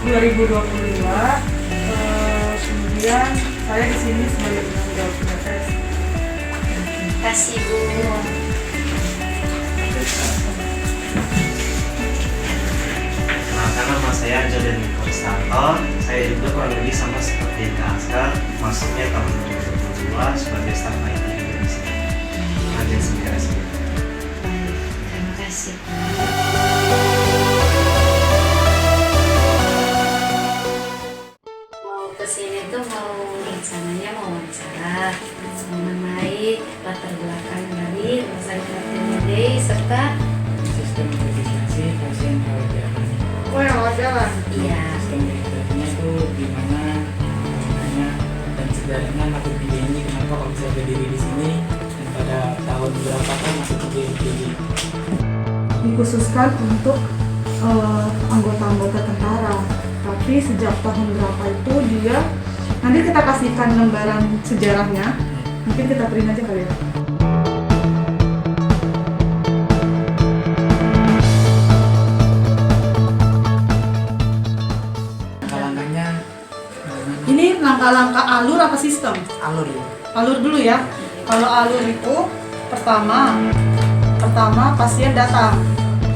2022. Kemudian saya di sini sebagai penanggung jawab BPJS. Terima kasih Bu. Karena nama saya Jordan Konstanto, saya juga kurang lebih sama seperti Kak Askar, masuknya tahun 2022 sebagai staf IT di sini. Agensi BSB. Terima kasih. Mau kesini tuh rencananya mau wawancara mengenai latar belakang dari rumah sakit MD serta Sistem registrasi pasien rawat jalan. Oh, yang rawat jalan. iya. Sistem registrasinya itu gimana makanya dan sejarahnya masuk di ini kenapa kok bisa berdiri di sini dan pada tahun berapa kan masuk di ini. Dikhususkan untuk anggota-anggota tentara. Tapi sejak tahun berapa itu dia, nanti kita kasihkan lembaran sejarahnya. Mungkin kita print aja kali ya. Langkah-langkahnya Ini langkah-langkah alur apa sistem? alur ya. Alur dulu ya. Kalau alur itu pertama pasien datang.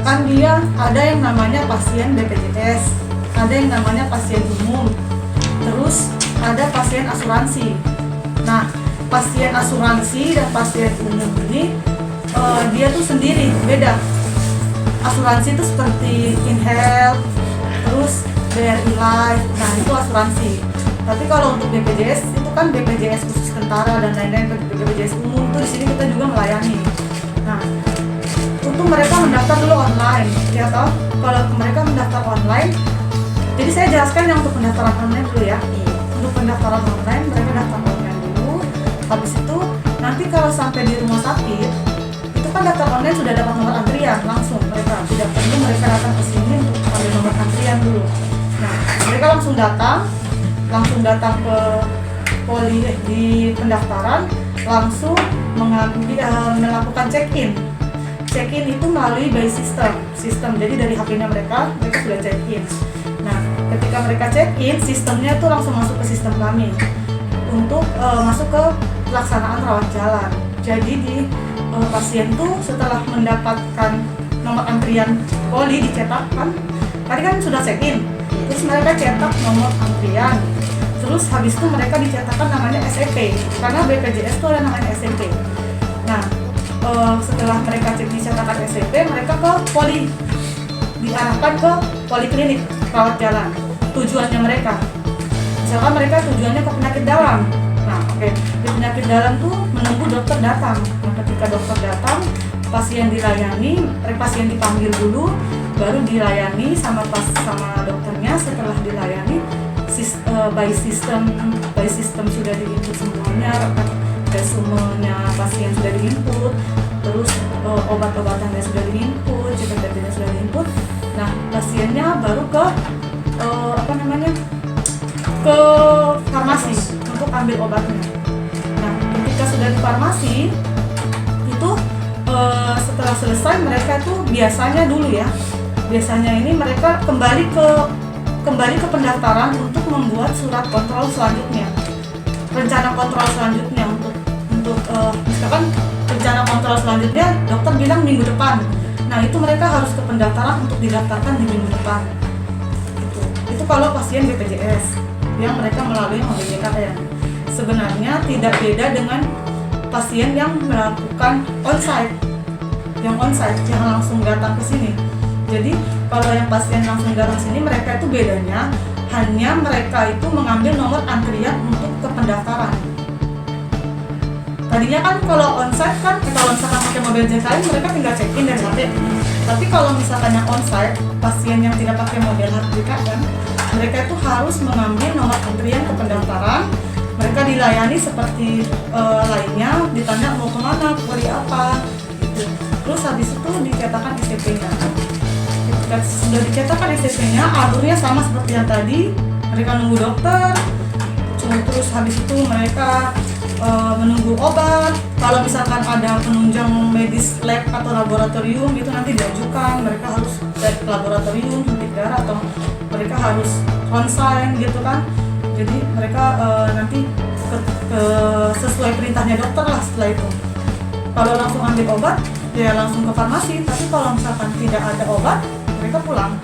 Kan dia ada yang namanya pasien BPJS, ada yang namanya pasien umum, terus ada pasien asuransi. Nah, pasien asuransi dan pasien umum ini dia tuh sendiri, beda. Asuransi itu seperti InHealth, terus BRI Life, nah itu asuransi. Tapi kalau untuk BPJS itu kan BPJS khusus tentara dan lain-lain, BPJS umum tuh di sini kita juga melayani. Nah, untuk mereka mendaftar dulu online, ya toh. Kalau mereka mendaftar online, jadi saya jelaskan yang untuk pendaftaran online dulu ya. Untuk pendaftaran online, mereka daftar online dulu. Habis itu nanti kalau sampai di rumah sakit, itu kan daftar online sudah dapat nomor antrian langsung mereka. Tidak perlu mereka datang ke sini untuk ambil nomor antrian dulu. Nah, mereka langsung datang ke poli di pendaftaran, langsung melakukan check-in. Check-in itu melalui by sistem. Jadi dari HP-nya mereka sudah check-in. Nah, ketika mereka check-in, sistemnya tuh langsung masuk ke sistem kami untuk masuk ke pelaksanaan rawat jalan. Jadi di pasien tuh setelah mendapatkan nomor antrian poli dicetakkan, tadi kan sudah check-in, terus mereka cetak nomor antrian, terus habis itu mereka dicetakkan namanya SEP, karena BPJS itu ada namanya SEP. Nah, setelah mereka dicetakkan SEP, mereka ke poli, diarahkan ke poliklinik rawat jalan. Tujuannya mereka, misalkan mereka tujuannya ke penyakit dalam. Nah, di penyakit dalam tuh menunggu dokter datang. Nah, ketika dokter datang, pasien dilayani, pasien dipanggil dulu, baru dilayani sama dokternya. Setelah dilayani, by system sudah diinput semuanya, resumenya pasien sudah diinput, terus obat-obatannya sudah diinput, CPT-nya sudah diinput. Nah, pasiennya baru ke ke farmasi untuk ambil obatnya. Nah, ketika sudah di farmasi itu setelah selesai mereka tuh biasanya ini mereka kembali ke pendaftaran untuk membuat surat kontrol selanjutnya, rencana kontrol selanjutnya untuk misalkan rencana kontrol selanjutnya dokter bilang minggu depan. Nah, itu mereka harus ke pendaftaran untuk didaftarkan di minggu depan. Itu kalau pasien BPJS yang mereka melalui OJKN. Sebenarnya tidak beda dengan pasien yang melakukan onsite, yang langsung datang ke sini. Jadi kalau yang pasien langsung datang sini, mereka itu bedanya hanya mereka itu mengambil nomor antrian untuk ke pendaftaran. Tadinya kan kalau onsite kan, kalau misalkan pakai mobil JKN mereka tinggal check-in dan HP. Tapi kalau misalkan yang onsite, pasien yang tidak pakai model JKN, mereka itu harus mengambil nomor antrian ke pendaftaran. Mereka dilayani seperti lainnya, ditanya mau kemana, poli apa, gitu. Terus habis itu dicetakkan SCP-nya. Ketika sudah dicetakkan SCP-nya, alurnya sama seperti yang tadi. Mereka nunggu dokter, terus habis itu mereka menunggu obat. Kalau misalkan ada penunjang medis lab atau laboratorium itu nanti diajukan, mereka harus cek laboratorium, suntik darah atau mereka harus konseling gitu kan. Jadi mereka nanti sesuai perintahnya dokter lah setelah itu. Kalau langsung ambil obat ya langsung ke farmasi, tapi kalau misalkan tidak ada obat mereka pulang.